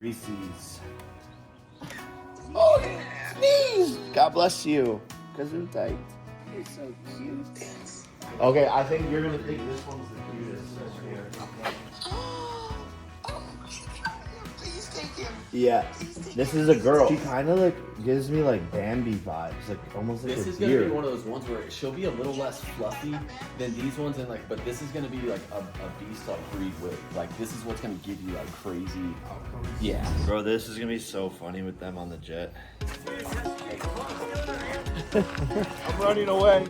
Reese's. Oh, sneeze! God bless you. Gesundheit. You're so cute. Okay, I think you're gonna think this one's the cutest over here. Please take him. Yeah, this is a girl. She kind of like gives me like Bambi vibes, like almost like This a is gonna deer. be one of those ones where she'll be a little less fluffy than these ones, and like, but this is gonna be like a beast like breed with like this is what's gonna give you like crazy outcomes. Yeah, Bro, this is gonna be so funny with them on the jet. I'm running away.